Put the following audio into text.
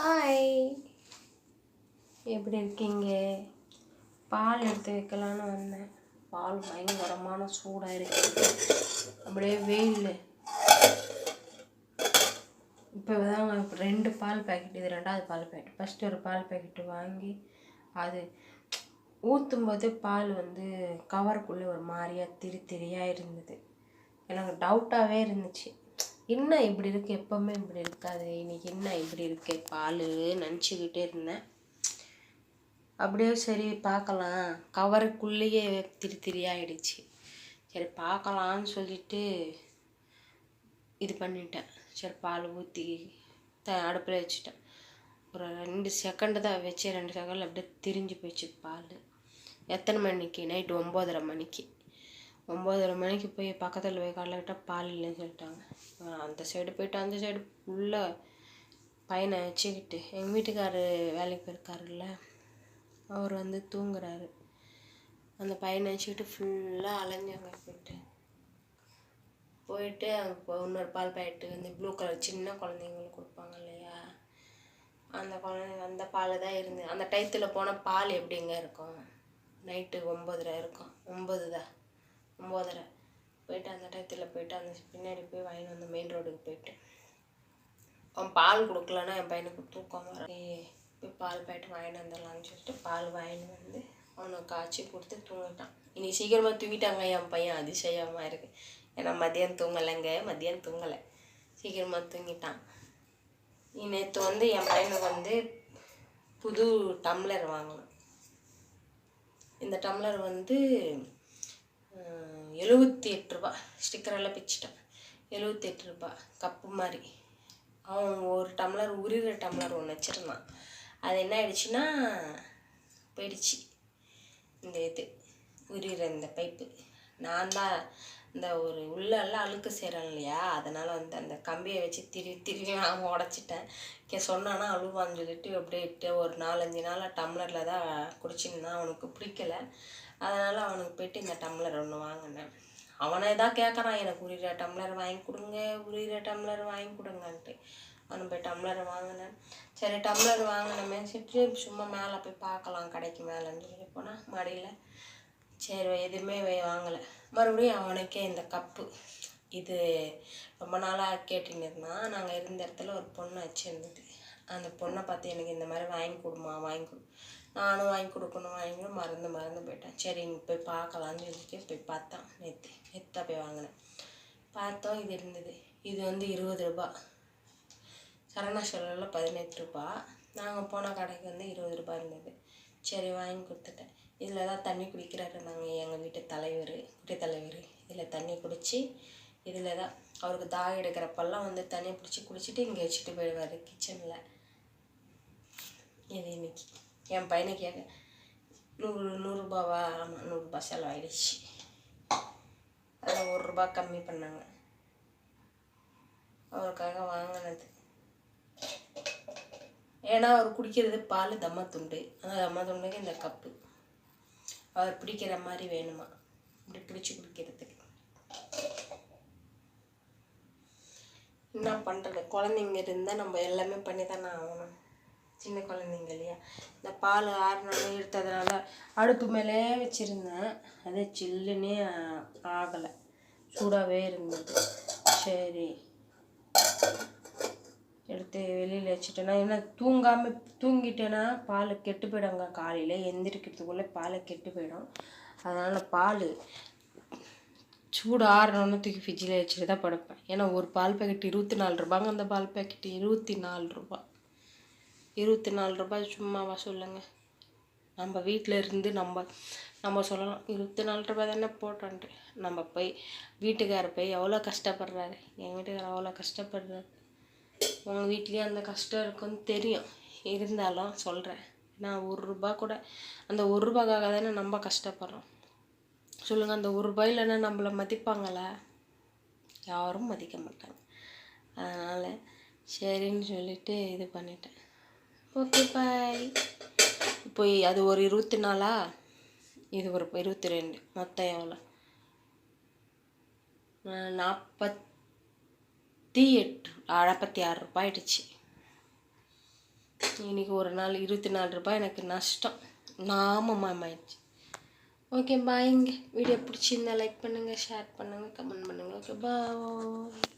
Hi, எப்படி இருக்கீங்க? பால் எடுத்து வைக்கலான்னு வந்தேன். பால் பயங்கரமான சூடாக இருக்குது. அப்படியே வெயில். இப்போ தாங்க 2 பால் பாக்கெட், இது 2வது பால் பாக்கெட். ஃபஸ்ட்டு ஒரு பால் பாக்கெட்டு வாங்கி அது ஊற்றும்போது பால் கவருக்குள்ளே ஒரு மாதிரியாக திரியாக இருந்தது. எனக்கு டவுட்டாகவே இருந்துச்சு, என்ன இப்படி இருக்குது, எப்போவுமே இப்படி இருக்காது, இன்றைக்கி என்ன இப்படி இருக்கு பால் நினச்சிக்கிட்டே இருந்தேன். அப்படியே சரி பார்க்கலாம், கவருக்குள்ளேயே திரியாகிடுச்சு. சரி பார்க்கலான்னு சொல்லிட்டு இது பண்ணிட்டேன். சரி பால் ஊற்றி அடுப்பில் வச்சுட்டேன். ஒரு 2 செகண்டு தான் வச்சு, 2 செகண்டில் அப்படியே திரிஞ்சு போயிடுச்சு பால். எத்தனை மணிக்கு? நைட்டு 9:30 மணிக்கு. 9:30 மணிக்கு போய் பக்கத்தில் போய் காலைல விட்டால் பால் இல்லைன்னு சொல்லிட்டாங்க. அந்த சைடு போய்ட்டு அந்த சைடு ஃபுல்லாக பையனை வச்சுக்கிட்டு, எங்கள் வீட்டுக்காரர் வேலைக்கு போயிருக்காருல்ல, அவர் தூங்குறாரு. அந்த பையனை வச்சுக்கிட்டு ஃபுல்லாக அலைஞ்சாங்க. போயிட்டு அங்கே இன்னொரு பால் பாக்கெட்டு ப்ளூ கலர் சின்ன குழந்தைங்களுக்கு கொடுப்பாங்க இல்லையா, அந்த பால் தான் இருந்து. அந்த டயத்தில் போனால் பால் எப்படிங்க இருக்கும்? நைட்டு 9:30 இருக்கும், 9:30 போயிட்டு அந்த டயத்தில் போயிட்டு அந்த பின்னாடி போய் வாங்கிட்டு வந்து மெயின் ரோடுக்கு போயிட்டு அவன் பால் கொடுக்கலன்னா என் பையனுக்கு தூக்கம் வர, போய் பால் பாக்கெட்டு வாங்கிட்டு வந்துடலான்னு சொல்லிட்டு பால் வாங்கிட்டு வந்து அவனுக்கு காய்ச்சி கொடுத்து தூங்கிட்டான். இன்னைக்கு சீக்கிரமாக தூங்கிட்டாங்க என் பையன். அதிசயமாக இருக்குது. ஏன்னா மதியம் தூங்கலை, சீக்கிரமாக தூங்கிட்டான். நேற்று என் பையனுக்கு புது டம்ளர் வாங்கணும். இந்த டம்ளர் 78 ரூபா. ஸ்டிக்கரெல்லாம் பிச்சுட்டேன். 78 ரூபா கப்பு மாதிரி. அவன் ஒரு டம்ளர் உரிகிற டம்ளர் ஒன்று வச்சுருந்தான். அது என்ன ஆயிடுச்சுன்னா போயிடுச்சு. இந்த உரிகிற இந்த பைப்பு நான் தான் இந்த ஒரு உள்ளெல்லாம் அழுக்கு செய்கிறேன் இல்லையா, அதனால் அந்த கம்பியை வச்சு திருவி அவன் உடச்சிட்டேன். சொன்னான்னா அழுவான்னு சொல்லிட்டு அப்படியே இட்டு ஒரு 4-5 நாளாக டம்ளரில் தான் குடிச்சிருந்தான். அவனுக்கு பிடிக்கல. அதனால் அவனுக்கு போய்ட்டு இந்த டம்ளர் ஒன்று வாங்கினேன். அவனை தான் கேட்குறான், எனக்கு உரிகிற டம்ளர் வாங்கி கொடுங்கன்ட்டு. அவன் போய் டம்ளர் வாங்கினேன். சரி டம்ளர் வாங்கினமே சொல்லிட்டு சும்மா மேலே போய் பார்க்கலாம் கடைக்கு மேலேன்னு சொல்லி போனால் மாடியில். சரி எதுவுமே வாங்கலை. மறுபடியும் அவனுக்கே இந்த கப்பு, இது ரொம்ப நாளாக கேட்டுன்னு இருந்தான். நாங்கள் இருந்த இடத்துல ஒரு பொண்ணு வச்சுருந்தது. அந்த பொண்ணை பார்த்து எனக்கு இந்த மாதிரி வாங்கி கொடுமா, நானும் வாங்கி கொடுக்கணும் மறந்து போயிட்டேன். சரி இங்கே போய் பார்க்கலான்னு சொல்லிட்டு போய் பார்த்தேன். நேற்று போய் வாங்கினேன். பார்த்தோம் இது இருந்தது. இது 20 ரூபா. சரணா ஸ்டோரில் 18 ரூபா. நாங்கள் போன கடைக்கு 20 ரூபா இருந்தது. சரி வாங்கி கொடுத்துட்டேன். இதில் தான் தண்ணி குடிக்கிறாரு எங்கள் வீட்டு குட்டி தலைவர். இதில் தண்ணி குடித்து இதில் தான் அவருக்கு தாகம் எடுக்கிறப்பெல்லாம் தண்ணி பிடிச்சி குடிச்சிட்டு இங்கே வச்சுட்டு போயிடுவார் கிச்சனில். இது இன்னைக்கு என் பையனுக்கு கேட்க 100 ரூபாவா? ஆமாம் 100 ரூபா செலவாயிடுச்சு. அதில் 1 ரூபா கம்மி பண்ணாங்க. அவருக்காக வாங்கினது. ஏன்னா அவர் குடிக்கிறது பால் தம்மத்துண்டு. அந்த தம்மத்துண்டுக்கு இந்த கப்பு அவர் பிடிக்கிற மாதிரி வேணுமா, இப்படி பிடிச்சி குடிக்கிறதுக்கு. என்ன பண்ணுறது, குழந்தைங்க இருந்தால் நம்ம எல்லாமே பண்ணி தானே ஆகணும். சின்ன குழந்தைங்க இல்லையா. இந்த பால் ஆறுனாலும் எடுத்ததுனால அடுப்பு மேலே வச்சுருந்தேன். அதே சில்லுன்னே ஆகலை, சூடாகவே இருந்தது. சரி எடுத்து வெளியில் வச்சுட்டேன்னா, ஏன்னா தூங்கிட்டேன்னா பால் கெட்டு போயிடுங்க. காலையில் எந்திரிக்கிறதுக்குள்ளே பால் கெட்டு போயிடும். அதனால் பால் சூடு ஆறணுன்னு தூக்கி ஃப்ரிட்ஜில் வச்சுட்டு தான் படுப்பேன். ஏன்னா ஒரு பால் பாக்கெட் 24 ரூபாங்க. அந்த பால் பாக்கெட்டு 24 ரூபா. 24 ரூபாய் சும்மாவா சொல்லுங்கள்? நம்ம வீட்டில் இருந்து நம்ம சொல்லலாம் 24 ரூபாய் தானே போட்டோன்ட்டு. நம்ம போய் வீட்டுக்காரர் போய் எவ்வளோ கஷ்டப்படுறாரு. எங்கள் வீட்டுக்காரர் அவ்வளோ கஷ்டப்படுறாரு. உங்கள் வீட்லேயும் அந்த கஷ்டம் இருக்குன்னு தெரியும். இருந்தாலும் சொல்கிறேன், நான் 1 ரூபா கூட, அந்த 1 ரூபாய்க்காக தானே நம்ம கஷ்டப்படுறோம் சொல்லுங்கள். அந்த 1 ரூபாய் இல்லைன்னா நம்மளை மதிப்பாங்களா? யாரும் மதிக்க மாட்டாங்க. அதனால் சரின்னு சொல்லிட்டு இது பண்ணிட்டேன். Okay bye. இப்போ அது ஒரு 24, இது ஒரு 22, மொத்தம் எவ்வளோ? 46 ரூபாய் ஆயிடுச்சு. இன்றைக்கி ஒரு நாள் 24 ரூபாய் எனக்கு நஷ்டம். நாமமாயிடுச்சு. ஓகே பாய்ங்க. வீடியோ பிடிச்சிருந்தா லைக் பண்ணுங்கள், ஷேர் பண்ணுங்கள், கமெண்ட் பண்ணுங்கள். Okay bye.